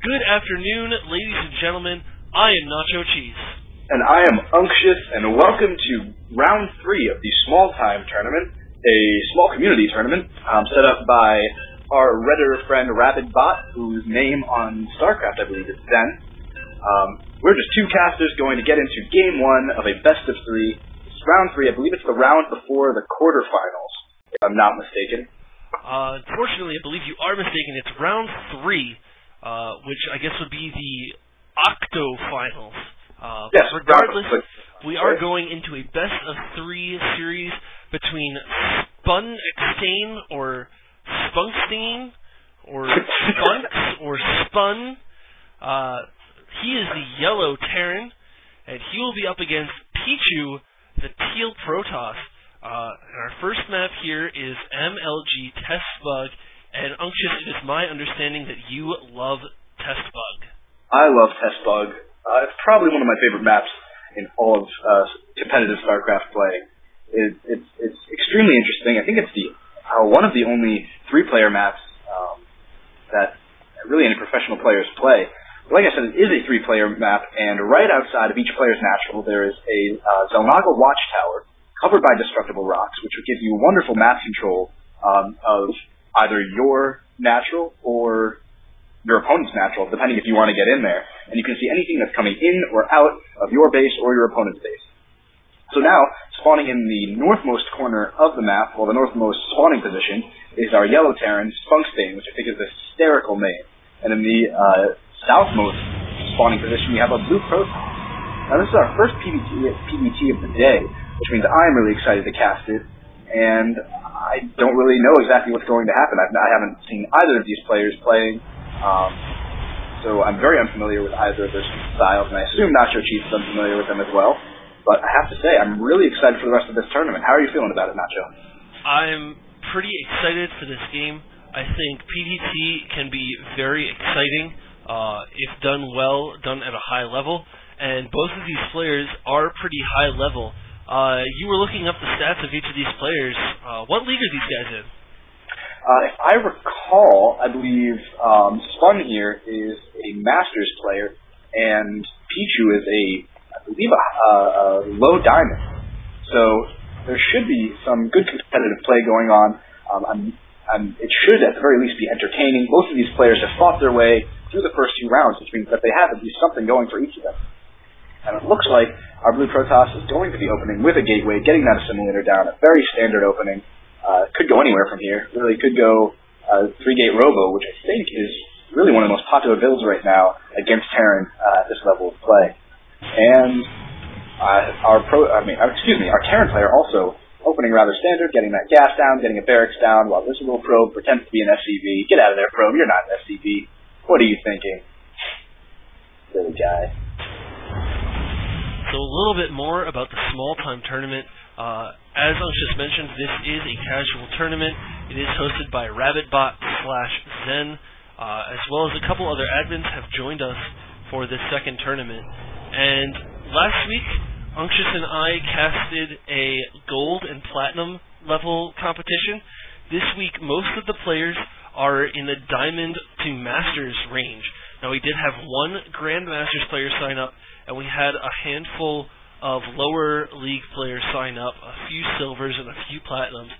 Good afternoon, ladies and gentlemen. I am Nacho Cheese. And I am Unctious, and welcome to round 3 of the Small Time Tournament, a small community tournament set up by our Redditor friend RapidBot, whose name on StarCraft, I believe, is Zen. We're just two casters going to get into Game 1 of a best of 3. It's round 3. I believe it's the round before the quarterfinals, if I'm not mistaken. Unfortunately, I believe you are mistaken. It's round 3. Which I guess would be the octo-finals. Yes, regardless, we are going into a best-of-3 series between SpunXtain or SpunXtain or Spunx or Spun. He is the yellow Terran, and he will be up against Pichu, the teal Protoss. And our first map here is MLG Testbug. And Unctious, it is my understanding that you love Testbug. I love Testbug. It's probably one of my favorite maps in all of competitive StarCraft play. It's extremely interesting. I think it's one of the only 3-player maps that really any professional players play. Like I said, it is a 3-player map, and right outside of each player's natural, there is a Zelnaga watchtower covered by destructible rocks, which would give you wonderful map control of either your natural or your opponent's natural, depending if you want to get in there. And you can see anything that's coming in or out of your base or your opponent's base. So now, spawning in the northmost corner of the map, the northmost spawning position, is our yellow Terran, SpunXtain, which I think is a hysterical name. And in the southmost spawning position, we have a blue Protoss. Now this is our first PvT of the day, which means I'm really excited to cast it. And I don't really know exactly what's going to happen. I haven't seen either of these players playing, so I'm very unfamiliar with either of their styles, and I assume Nacho Cheese is unfamiliar with them as well. But I have to say, I'm really excited for the rest of this tournament. How are you feeling about it, Nacho? I'm pretty excited for this game. I think PvT can be very exciting if done well, done at a high level, and both of these players are pretty high level. You were looking up the stats of each of these players. What league are these guys in? If I recall, I believe Spun here is a Masters player, and Pichu is I believe, a low diamond. So there should be some good competitive play going on. It should, at the very least, be entertaining. Both of these players have fought their way through the first 2 rounds, which means that they have at least something going for each of them. And it looks like our blue Protoss is going to be opening with a gateway, getting that assimilator down, a very standard opening. Could go anywhere from here. Really could go 3-gate Robo, which I think is really one of the most popular builds right now against Terran at this level of play. And our Terran player also opening rather standard, getting that gas down, getting a barracks down, while this little probe pretends to be an SCV. Get out of there, probe. You're not an SCV. What are you thinking? Silly guy. So a little bit more about the Small Time Tournament. As Unctious mentioned, this is a casual tournament. It is hosted by RapidBot/Zen, as well as a couple other admins have joined us for this second tournament. And last week, Unctious and I casted a gold and platinum level competition. This week, most of the players are in the diamond to masters range. Now, we did have one Grandmasters player sign up, and we had a handful of lower league players sign up, a few silvers and a few platinums.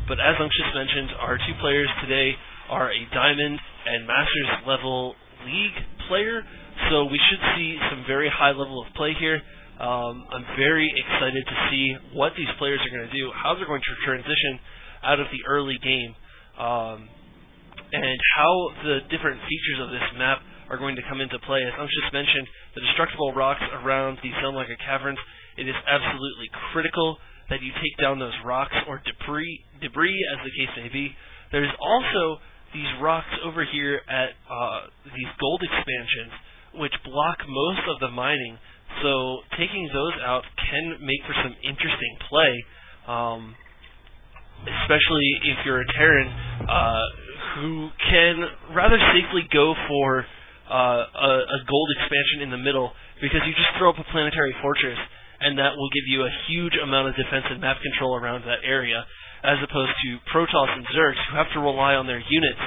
But as Unctious mentioned, our 2 players today are a diamond and masters level league player, so we should see some very high level of play here. I'm very excited to see what these players are going to do, how they're going to transition out of the early game, and how the different features of this map are going to come into play. As Unctious mentioned, the destructible rocks around the Zelnaga caverns, it is absolutely critical that you take down those rocks, or debris as the case may be. There's also these rocks over here at these gold expansions, which block most of the mining, so taking those out can make for some interesting play, especially if you're a Terran who can rather safely go for a gold expansion in the middle, because you just throw up a planetary fortress, and that will give you a huge amount of defensive map control around that area, as opposed to Protoss and Zergs, who have to rely on their units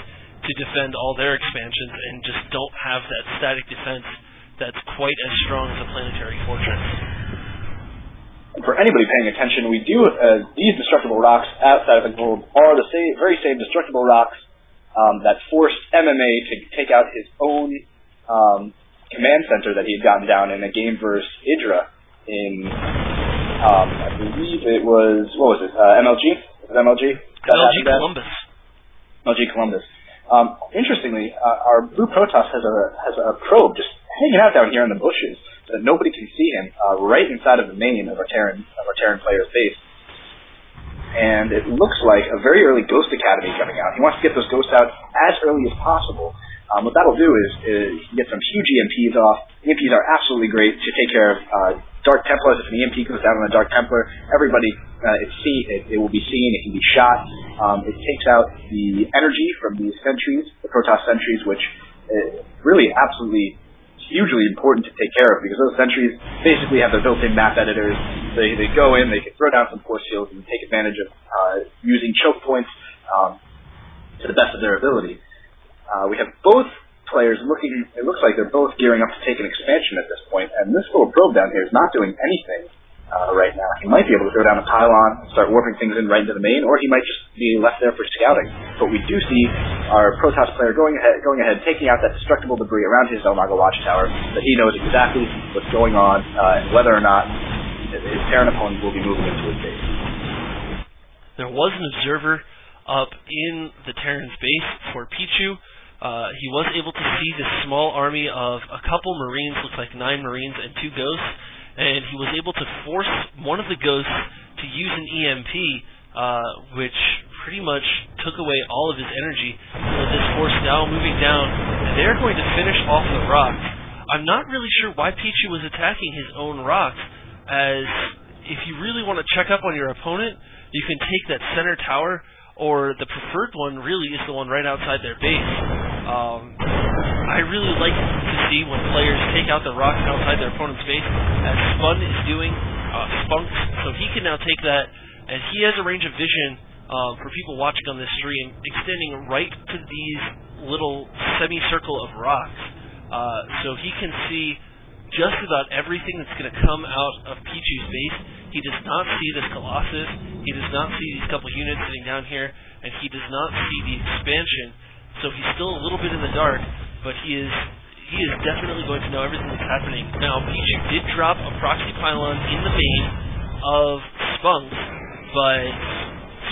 to to defend all their expansions and just don't have that static defense that's quite as strong as a planetary fortress. For anybody paying attention, we do these destructible rocks outside of the gold are the very same destructible rocks that forced MMA to take out his own command center that he had gotten down in a game versus Idra in, I believe it was, what was it, MLG? Was it MLG? MLG Columbus. MLG Columbus. Interestingly, our blue Protoss has a probe just hanging out down here in the bushes so that nobody can see him, right inside of the main of our Terran player's base. And it looks like a very early Ghost Academy coming out. He wants to get those ghosts out as early as possible. What that'll do is get some huge EMPs off. EMPs are absolutely great to take care of Dark Templars. If an EMP goes down on a Dark Templar, everybody, it will be seen, it can be shot. It takes out the energy from these sentries, the Protoss sentries, which really absolutely hugely important to take care of, because those sentries basically have their built-in map editors. They go in, they can throw down some force fields and take advantage of using choke points to the best of their ability. We have both players it looks like they're both gearing up to take an expansion at this point, and this little probe down here is not doing anything right now. He might be able to throw down a pylon and start warping things in right into the main, or he might just be left there for scouting. But we do see our Protoss player going ahead, taking out that destructible debris around his Elnaga watchtower, that he knows exactly what's going on, and whether or not his Terran opponent will be moving into his base. There was an observer up in the Terran's base for Pichu. He was able to see this small army of a couple Marines, looks like 9 Marines and 2 Ghosts, and he was able to force one of the Ghosts to use an EMP, which pretty much took away all of his energy. So this force now moving down, and they're going to finish off the rocks. I'm not really sure why Pichu was attacking his own rocks, as if you really want to check up on your opponent, you can take that center tower, or the preferred one really is the one right outside their base. I really like to see when players take out the rocks outside their opponent's base, as Spun is doing, Spunx, so he can now take that, and he has a range of vision for people watching on this stream, extending right to these little semicircle of rocks, so he can see just about everything that's going to come out of Pichu's base. He does not see this Colossus, he does not see these couple units sitting down here, and he does not see the expansion, so he's still a little bit in the dark, but he is definitely going to know everything that's happening. Now, Pichu did drop a proxy pylon in the main of Spunx, but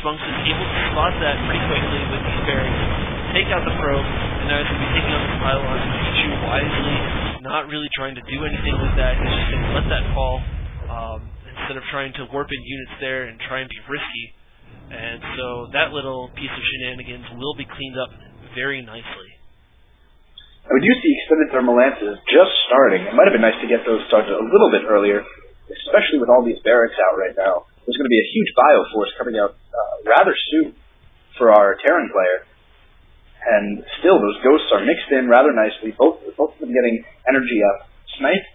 Spunx is able to spot that pretty quickly with these bearings, take out the probe, and now he's going to be taking out the pylon. Pichu wisely not really trying to do anything with that. He's just going to let that fall instead of trying to warp in units there and try and be risky. And so that little piece of shenanigans will be cleaned up very nicely. We do see extended thermal lances just starting. It might have been nice to get those started a little bit earlier, especially with all these barracks out right now. There's going to be a huge bioforce coming out rather soon for our Terran player. And still, those ghosts are mixed in rather nicely, both of them getting energy up. Snipe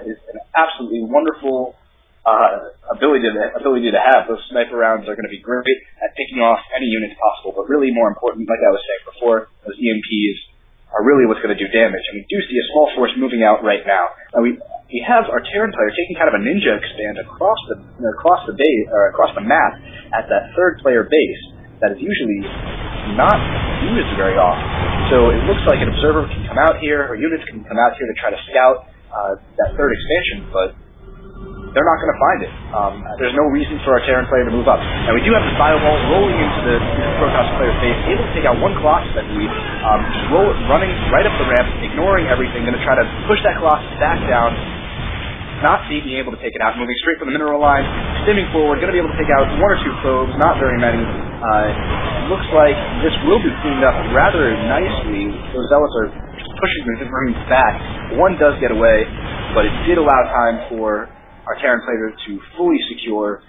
is an absolutely wonderful ability to have. Those sniper rounds are going to be great at picking off any units possible, but really more important, like I was saying before, those EMPs are really what's going to do damage. And we do see a small force moving out right now. Now we have our Terran player taking kind of a ninja expand across the base, or across the map at that third player base that is usually not used very often. So it looks like an observer can come out here, or units can come out here to try to scout that third expansion, but they're not going to find it. There's no reason for our Terran player to move up. Now we do have the fireball rolling into the Protoss player's base, able to take out one Colossus, I believe, running right up the ramp, ignoring everything, going to try to push that Colossus back down, not being able to take it out, moving straight for the mineral line, stimming forward, going to be able to take out 1 or 2 probes, not very many. Looks like this will be cleaned up rather nicely. Those Zealots are pushing the Marines back. One does get away, but it did allow time for our Terran player to fully secure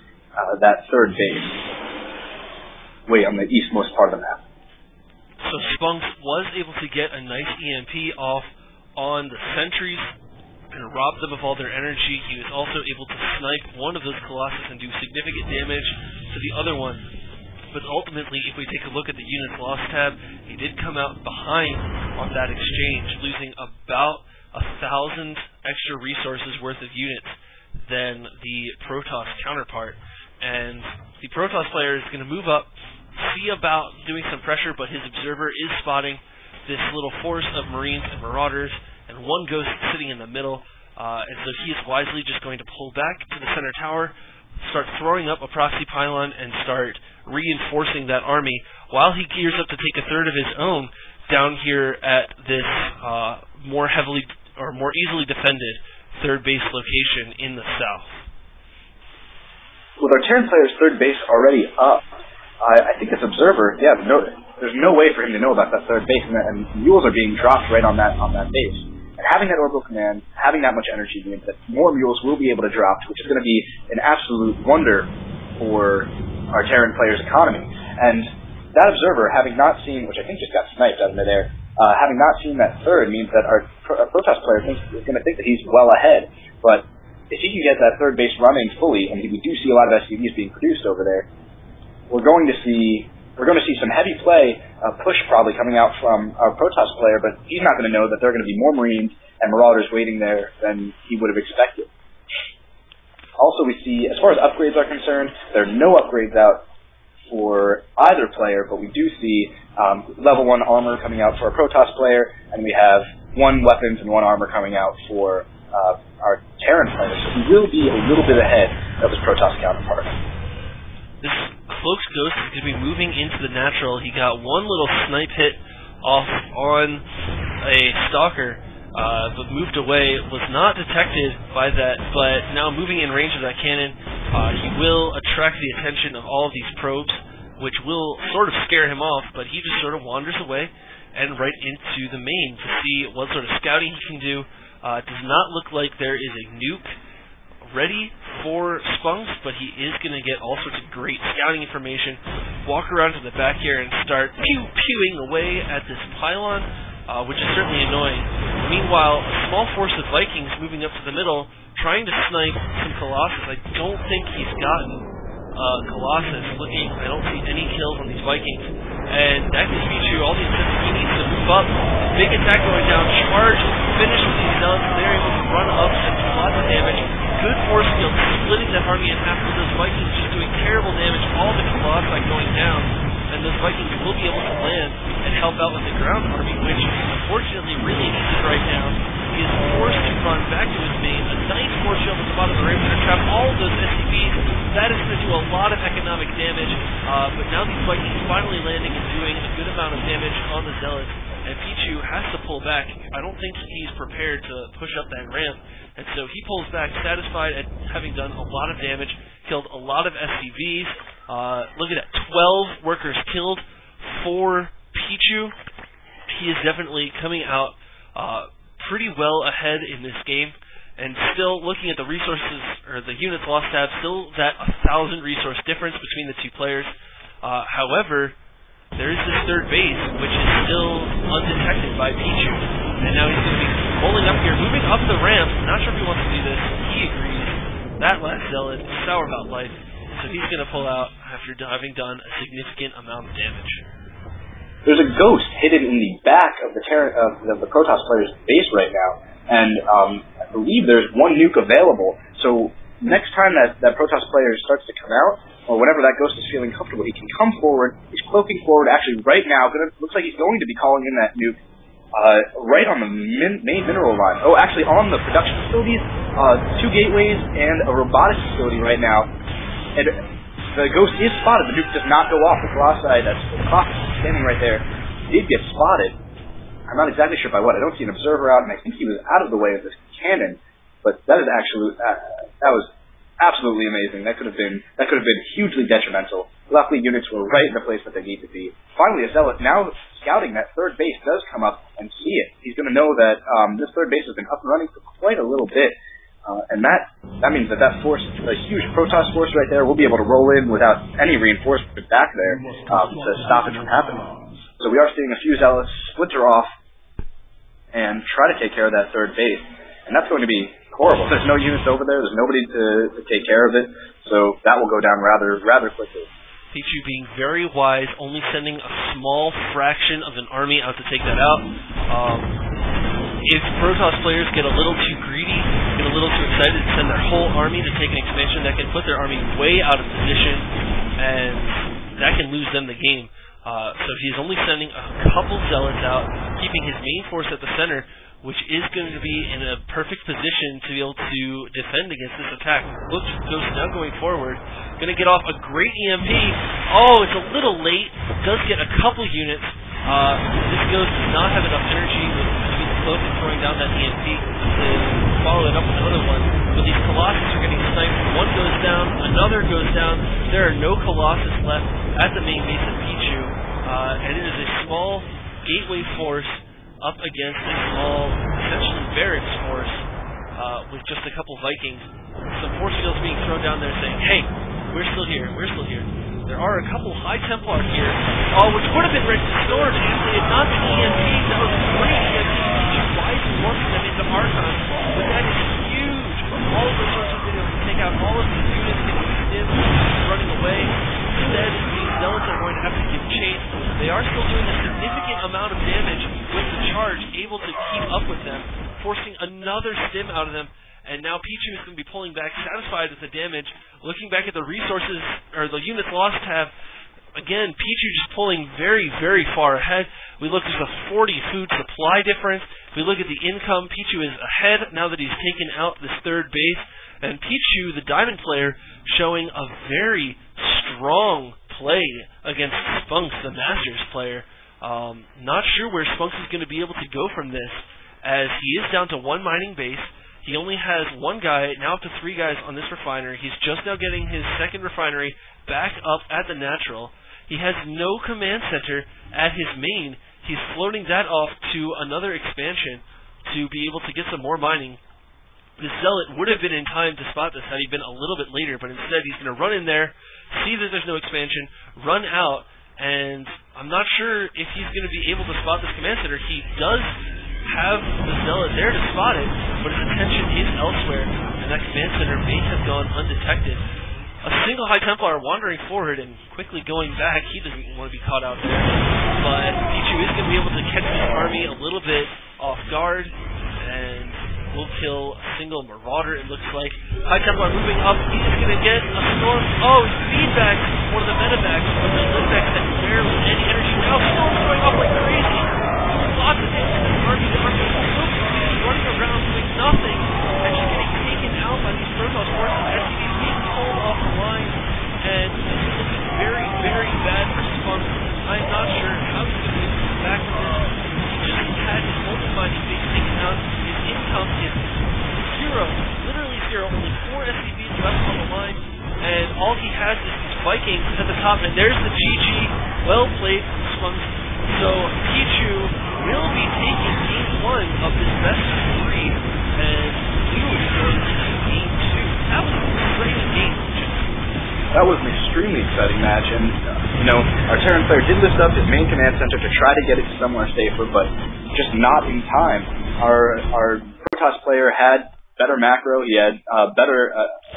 that third base way on the eastmost part of the map. So Spunx was able to get a nice EMP off on the sentries and rob them of all their energy. He was also able to snipe one of those Colossus and do significant damage to the other one. but ultimately, if we take a look at the units lost tab, he did come out behind on that exchange, losing about 1,000 extra resources worth of units than the Protoss counterpart. And the Protoss player is going to move up, see about doing some pressure, but his observer is spotting this little force of Marines and Marauders, and one ghost sitting in the middle, and so he is wisely just going to pull back to the center tower, start throwing up a proxy pylon, and start reinforcing that army while he gears up to take a third of his own down here at this more easily defended third base location in the south. With our Terran player's third base already up, I think this observer, there's no way for him to know about that third base, and mules are being dropped right on that base. And having that orbital command, having that much energy means that more mules will be able to drop, which is going to be an absolute wonder for our Terran player's economy. And that observer, having not seen, which I think just got sniped out of midair, having not seen that third means that our Protoss player is going to think that he's well ahead. But if he can get that third base running fully, and we do see a lot of SCVs being produced over there, we're going to see some heavy play, push probably coming out from our Protoss player, but he's not going to know that there are going to be more Marines and Marauders waiting there than he would have expected. Also, we see, as far as upgrades are concerned, there are no upgrades out for either player, but we do see level 1 armor coming out for a Protoss player, and we have 1 weapons and 1 armor coming out for our Terran player, so he will be a little bit ahead of his Protoss counterpart. This Cloak's Ghost is going to be moving into the natural. He got one little snipe hit off on a Stalker, but moved away, was not detected by that, but now moving in range of that cannon, he will attract the attention of all of these probes, which will sort of scare him off, but he just sort of wanders away and right into the main to see what sort of scouting he can do. It does not look like there is a nuke ready for Spunks, but he is going to get all sorts of great scouting information, walk around to the back here and start pewing away at this pylon, which is certainly annoying. Meanwhile, a small force of Vikings moving up to the middle, trying to snipe some Colossus. I don't think he's gotten Colossus. I don't see any kills on these Vikings. And that gives Pichu all the incentive he needs to move up. Big attack going down, charge, finish with these nuns. They're able to run up and do lots of damage. Good force field, splitting that army in half with those Vikings just doing terrible damage. All the Colossi going down. And those Vikings will be able to land and help out with the ground army, which unfortunately really needs right now. He is forced to run back to his main. A nice force shield at the bottom of the ramp to trap all of those SCVs. That is going to do a lot of economic damage, but now these Vikings finally landing and doing a good amount of damage on the Zealots, and Pichu has to pull back. I don't think he's prepared to push up that ramp, and so he pulls back, satisfied at having done a lot of damage, killed a lot of SCVs. Look at that, 12 workers killed for Pichu. He is definitely coming out pretty well ahead in this game. And still, looking at the resources, or the units lost tab, still that 1,000 resource difference between the two players. However, there is this third base, which is still undetected by Pichu. And now he's going to be rolling up here, moving up the ramp. Not sure if he wants to do this. He agrees. That last Zealot is sour about life, so he's going to pull out after having done a significant amount of damage. There's a ghost hidden in the back of the Protoss player's base right now. And I believe there's 1 nuke available. So next time that Protoss player starts to come out, or whenever that ghost is feeling comfortable, he can come forward. He's cloaking forward. Actually, right now, looks like he's going to be calling in that nuke right on the main mineral line. Oh, actually, on the production facilities, 2 gateways and a robotics facility right now. And the ghost is spotted. The nuke does not go off. The Colossi that's standing right there did get spotted. I'm not exactly sure by what. I don't see an observer out, and I think he was out of the way of this cannon. But that is actually that was absolutely amazing. That could have been hugely detrimental. Luckily, units were right in the place that they need to be. Finally, a Zealot now scouting that third base does come up and see it. He's going to know that this third base has been up and running for quite a little bit, and that means that force, a huge Protoss force right there, will be able to roll in without any reinforcement back there to stop it from happening. So we are seeing a few Zealots splinter off and try to take care of that third base. And that's going to be horrible. There's no units over there. There's nobody to take care of it. So that will go down rather quickly. Pichu being very wise, only sending a small fraction of an army out to take that out. If Protoss players get a little too greedy, get a little too excited to send their whole army to take an expansion, that can put their army way out of position, and that can lose them the game. So he's only sending a couple zealots out, keeping his main force at the center, which is going to be in a perfect position to be able to defend against this attack. Looks Ghost now going forward, going to get off a great EMP. Oh, it's a little late. Does get a couple units. This Ghost does not have enough energy between the cloak and throwing down that EMP to follow it up with another one. But these Colossus are getting sniped. One goes down, another goes down. There are no Colossus left at the main base of Pichu, and it is a small gateway force up against a small, essentially barracks force, with just a couple Vikings. Some force fields being thrown down there saying, hey, we're still here, we're still here. There are a couple High Templar here, which would have been ready to storm if they had not been EMPs. That was a great EMP. Pichu wisely warping them into Archon, but that is huge. All of those sorts of videos to take out all of these units, getting stims, running away. Instead, these Zealots are going to have to give chase. They are still doing a significant amount of damage with the charge, able to keep up with them, forcing another stim out of them. And now Pichu is going to be pulling back, satisfied with the damage. Looking back at the resources, or the units lost tab, again, Pichu just pulling very, very far ahead. We look at the 40 food supply difference. If we look at the income, Pichu is ahead now that he's taken out this third base. And Pichu, the Diamond player, showing a very strong play against Spunx, the Masters player. Not sure where Spunx is going to be able to go from this, as he is down to one mining base. He only has one guy, now up to 3 guys on this refinery. He's just now getting his second refinery back up at the natural. He has no command center at his main. He's floating that off to another expansion to be able to get some more mining. The Zealot would have been in time to spot this had he been a little bit later, but instead he's going to run in there, see that there's no expansion, run out, and I'm not sure if he's going to be able to spot this command center. He does have the Zealot there to spot it, but his attention is elsewhere, and that command center may have gone undetected. A single High Templar wandering forward and quickly going back. He doesn't want to be caught out there, but Pichu is going to be able to catch this army a little bit off guard, and will kill a single Marauder, it looks like. High Templar moving up. He's going to get a storm. Oh, he's feedback one of the medevacs, but the Limbeck had barely any energy. Now Storm's going up like crazy. Lots of damage. The army is so confused, running around doing nothing, and just getting taken out by these Protoss forces. SCVs being pulled off the line, and this is looking very, very bad for Spunx. I'm not sure how he's going to be able to come back from this. He just had his only mining base taken out. His income is zero, literally zero. Only 4 SCVs left on the line, and all he has is these Vikings at the top. And there's the GG. Well played from Spunx. So Pichu will be taking game 1 of this best of 3, and we will be going into game 2. That was a great game. That was an extremely exciting match, and our Terran player did lift up his main command center to try to get it to somewhere safer, but just not in time. Our Protoss player had better macro. He had a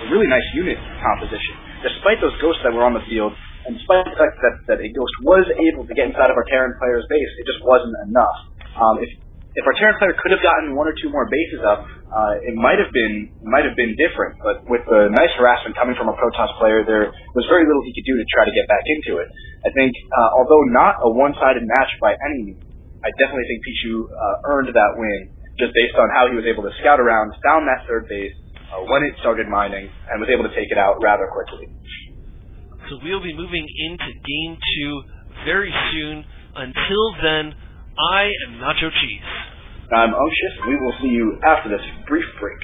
really nice unit composition. Despite those ghosts that were on the field, and despite the fact that a ghost was able to get inside of our Terran player's base, it just wasn't enough. If our Terran player could have gotten 1 or 2 more bases up, it might have been different. But with the nice harassment coming from a Protoss player, there was very little he could do to try to get back into it. I think, although not a one-sided match by any means, I definitely think Pichu earned that win just based on how he was able to scout around, found that third base when it started mining, and was able to take it out rather quickly. So we'll be moving into game 2 very soon. Until then, I am Nacho Cheese. I'm Unctious, and we will see you after this brief break.